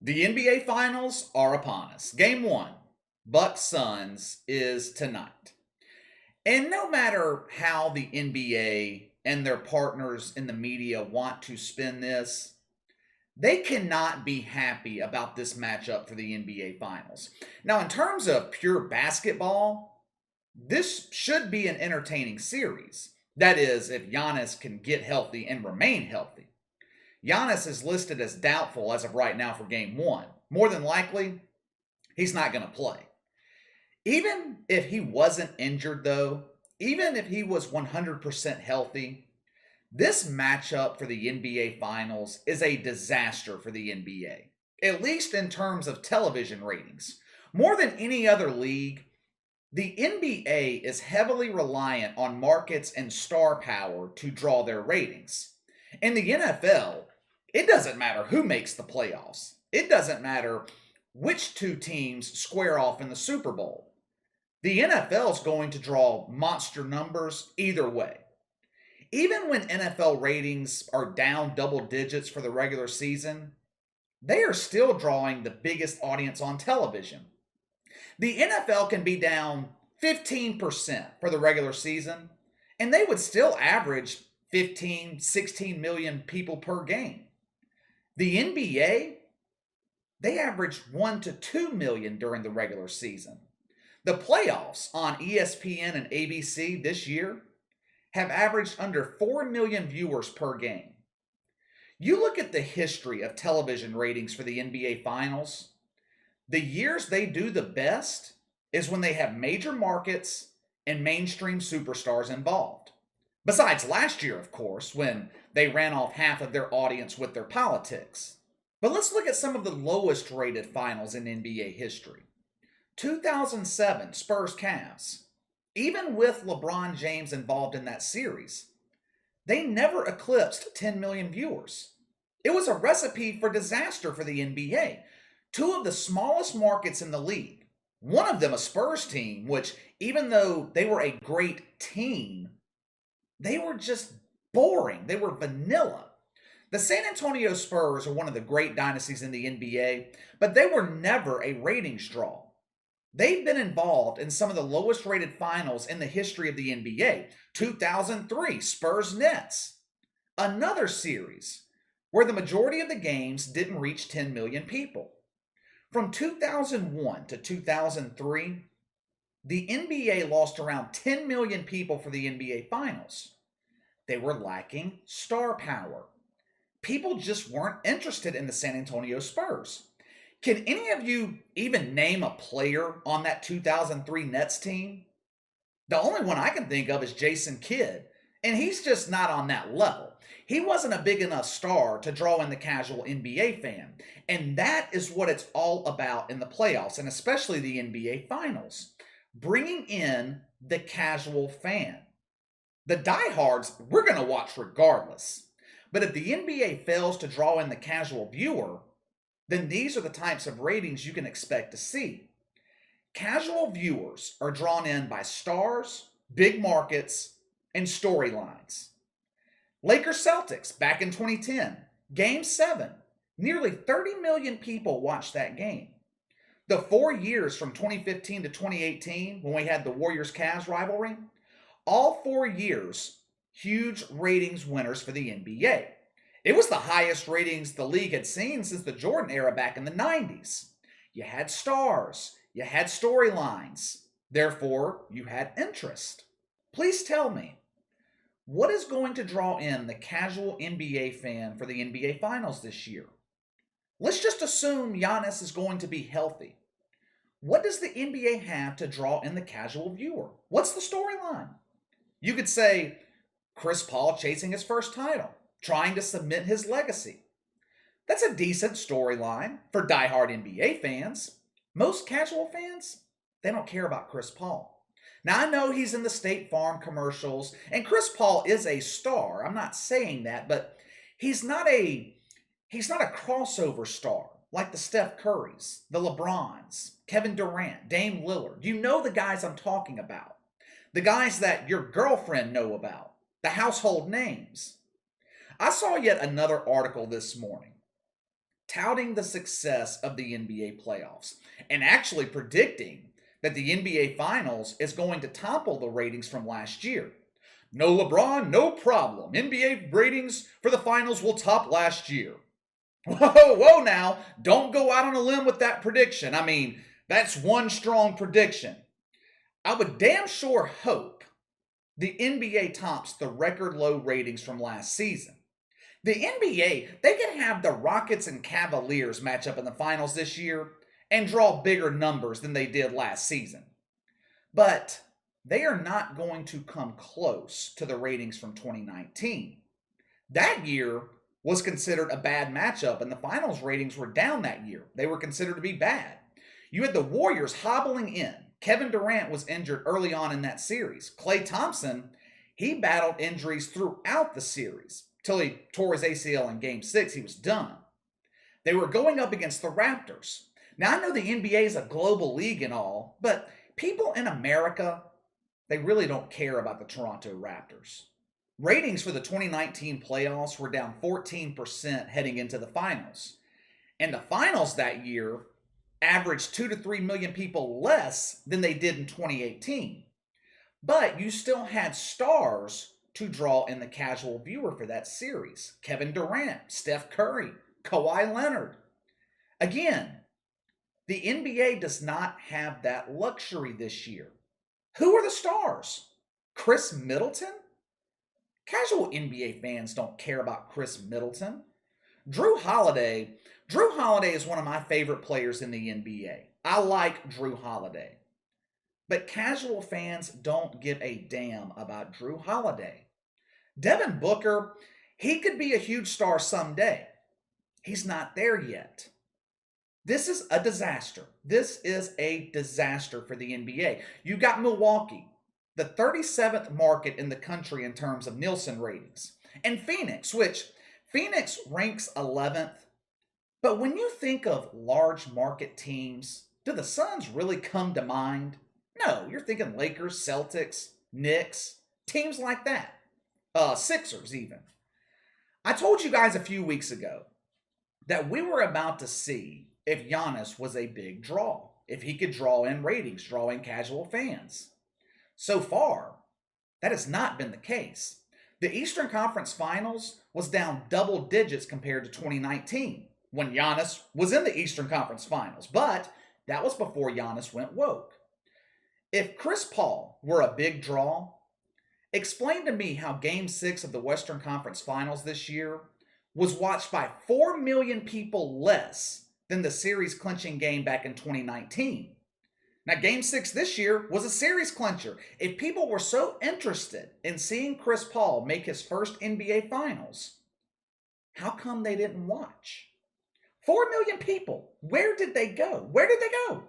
The NBA Finals are upon us. Game one, Bucks Suns, is tonight. And no matter how the NBA and their partners in the media want to spin this, they cannot be happy about this matchup for the NBA Finals. Now, in terms of pure basketball, this should be an entertaining series. That is, if Giannis can get healthy and remain healthy. Giannis is listed as doubtful as of right now for game one. More than likely, he's not going to play. Even if he wasn't injured, though, even if he was 100% healthy, this matchup for the NBA Finals is a disaster for the NBA, at least in terms of television ratings. More than any other league, the NBA is heavily reliant on markets and star power to draw their ratings. In the NFL, it doesn't matter who makes the playoffs. It doesn't matter which two teams square off in the Super Bowl. The NFL is going to draw monster numbers either way. Even when NFL ratings are down double digits for the regular season, they are still drawing the biggest audience on television. The NFL can be down 15% for the regular season, and they would still average 15, 16 million people per game. The NBA, they average 1 to 2 million during the regular season. The playoffs on ESPN and ABC this year have averaged under 4 million viewers per game. You look at the history of television ratings for the NBA Finals, the years they do the best is when they have major markets and mainstream superstars involved. Besides last year, of course, when they ran off half of their audience with their politics. But let's look at some of the lowest rated finals in NBA history. 2007 Spurs Cavs. Even with LeBron James involved in that series, they never eclipsed 10 million viewers. It was a recipe for disaster for the NBA. Two of the smallest markets in the league. One of them a Spurs team, which even though they were a great team, they were just boring. They were vanilla. The San Antonio Spurs are one of the great dynasties in the NBA, but they were never a ratings draw. They've been involved in some of the lowest rated finals in the history of the NBA. 2003 Spurs Nets. Another series where the majority of the games didn't reach 10 million people. From 2001 to 2003, the NBA lost around 10 million people for the NBA Finals. They were lacking star power. People just weren't interested in the San Antonio Spurs. Can any of you even name a player on that 2003 Nets team? The only one I can think of is Jason Kidd, and he's just not on that level. He wasn't a big enough star to draw in the casual NBA fan, and that is what it's all about in the playoffs, and especially the NBA Finals. Bringing in the casual fan. The diehards, we're going to watch regardless. But if the NBA fails to draw in the casual viewer, then these are the types of ratings you can expect to see. Casual viewers are drawn in by stars, big markets, and storylines. Lakers Celtics back in 2010, Game 7. Nearly 30 million people watched that game. The 4 years from 2015 to 2018, when we had the Warriors-Cavs rivalry, all 4 years, huge ratings winners for the NBA. It was the highest ratings the league had seen since the Jordan era back in the 90s. You had stars, you had storylines, therefore you had interest. Please tell me, what is going to draw in the casual NBA fan for the NBA Finals this year? Let's just assume Giannis is going to be healthy. What does the NBA have to draw in the casual viewer? What's the storyline? You could say Chris Paul chasing his first title, trying to cement his legacy. That's a decent storyline for diehard NBA fans. Most casual fans, they don't care about Chris Paul. Now, I know he's in the State Farm commercials, and Chris Paul is a star. I'm not saying that, but he's not a crossover star like the Steph Currys, the LeBrons, Kevin Durant, Dame Lillard. You know the guys I'm talking about. The guys that your girlfriend know about. The household names. I saw yet another article this morning. touting the success of the NBA playoffs and actually predicting that the NBA Finals is going to topple the ratings from last year. No LeBron, no problem. NBA ratings for the finals will top last year. Whoa now. Don't go out on a limb with that prediction. I mean, that's one strong prediction. I would damn sure hope the NBA tops the record low ratings from last season. The NBA, they can have the Rockets and Cavaliers match up in the finals this year and draw bigger numbers than they did last season. But they are not going to come close to the ratings from 2019. That year was considered a bad matchup, and the finals ratings were down that year. They were considered to be bad. You had the Warriors hobbling in. Kevin Durant was injured early on in that series. Klay Thompson, he battled injuries throughout the series. Till he tore his ACL in Game 6, he was done. They were going up against the Raptors. Now, I know the NBA is a global league and all, but people in America, they really don't care about the Toronto Raptors. Ratings for the 2019 playoffs were down 14% heading into the finals. And the finals that year averaged 2 to 3 million people less than they did in 2018. But you still had stars to draw in the casual viewer for that series. Kevin Durant, Steph Curry, Kawhi Leonard. Again, the NBA does not have that luxury this year. Who are the stars? Chris Middleton? Casual NBA fans don't care about Chris Middleton. Drew Holiday is one of my favorite players in the NBA. I like Drew Holiday. But casual fans don't give a damn about Drew Holiday. Devin Booker, he could be a huge star someday. He's not there yet. This is a disaster. This is a disaster for the NBA. You got Milwaukee, the 37th market in the country in terms of Nielsen ratings. And Phoenix, which Phoenix ranks 11th. But when you think of large market teams, do the Suns really come to mind? No, you're thinking Lakers, Celtics, Knicks, teams like that. Sixers even. I told you guys a few weeks ago that we were about to see if Giannis was a big draw, if he could draw in ratings, draw in casual fans. So far, that has not been the case. The Eastern Conference Finals was down double digits compared to 2019 when Giannis was in the Eastern Conference Finals, but that was before Giannis went woke. If Chris Paul were a big draw, explain to me how Game 6 of the Western Conference Finals this year was watched by 4 million people less than the series clinching game back in 2019. Now, Game 6 this year was a series clincher. If people were so interested in seeing Chris Paul make his first NBA Finals, how come they didn't watch? 4 million people. Where did they go? Where did they go?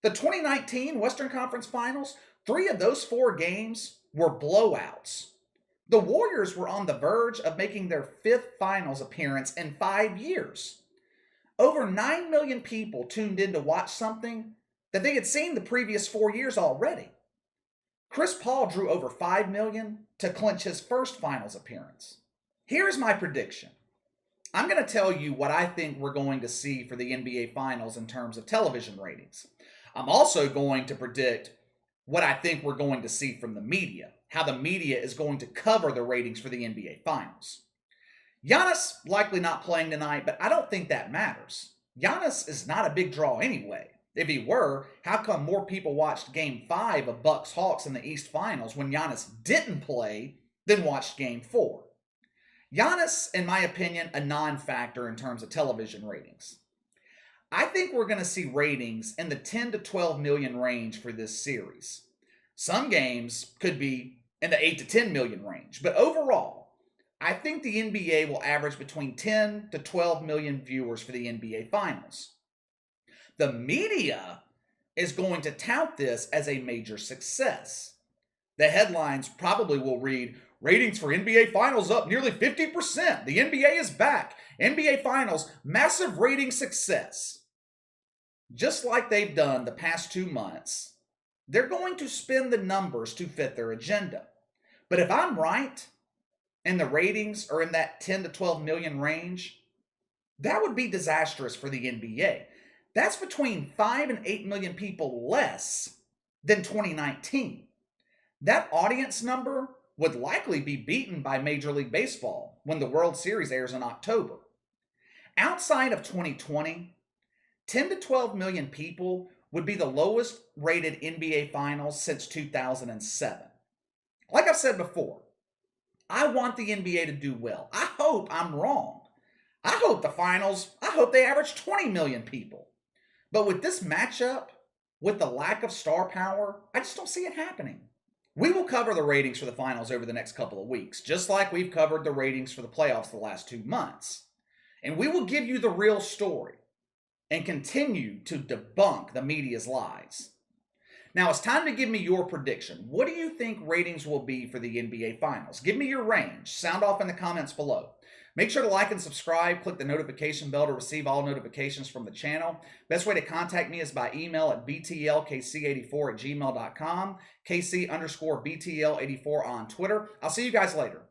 The 2019 Western Conference Finals, 3 of those 4 games were blowouts. The Warriors were on the verge of making their 5th finals appearance in 5 years. Over 9 million people tuned in to watch something that they had seen the previous 4 years already. Chris Paul drew over 5 million to clinch his first finals appearance. Here's my prediction. I'm going to tell you what I think we're going to see for the NBA Finals in terms of television ratings. I'm also going to predict what I think we're going to see from the media, how the media is going to cover the ratings for the NBA Finals. Giannis likely not playing tonight, but I don't think that matters. Giannis is not a big draw anyway. If he were, how come more people watched Game 5 of Bucks-Hawks in the East Finals when Giannis didn't play than watched Game 4? Giannis, in my opinion, a non-factor in terms of television ratings. I think we're going to see ratings in the 10 to 12 million range for this series. Some games could be in the 8 to 10 million range, but overall, I think the NBA will average between 10 to 12 million viewers for the NBA Finals. The media is going to tout this as a major success. The headlines probably will read, ratings for NBA Finals up nearly 50%. The NBA is back. NBA Finals, massive rating success. Just like they've done the past 2 months, they're going to spin the numbers to fit their agenda. But if I'm right, and the ratings are in that 10 to 12 million range, That would be disastrous for the NBA. That's between 5 and 8 million people less than 2019. That audience number would likely be beaten by Major League Baseball when the World Series airs in October. Outside of 2020, 10 to 12 million people would be the lowest rated NBA finals since 2007. Like I've said before, I want the NBA to do well. I hope I'm wrong. I hope the finals, I hope they average 20 million people. But with this matchup, with the lack of star power, I just don't see it happening. We will cover the ratings for the finals over the next couple of weeks, just like we've covered the ratings for the playoffs the last 2 months. And we will give you the real story and continue to debunk the media's lies. Now it's time to give me your prediction. What do you think ratings will be for the NBA Finals? Give me your range. Sound off in the comments below. Make sure to like and subscribe. Click the notification bell to receive all notifications from the channel. Best way to contact me is by email at btlkc84@gmail.com, KC_BTL84 on Twitter. I'll see you guys later.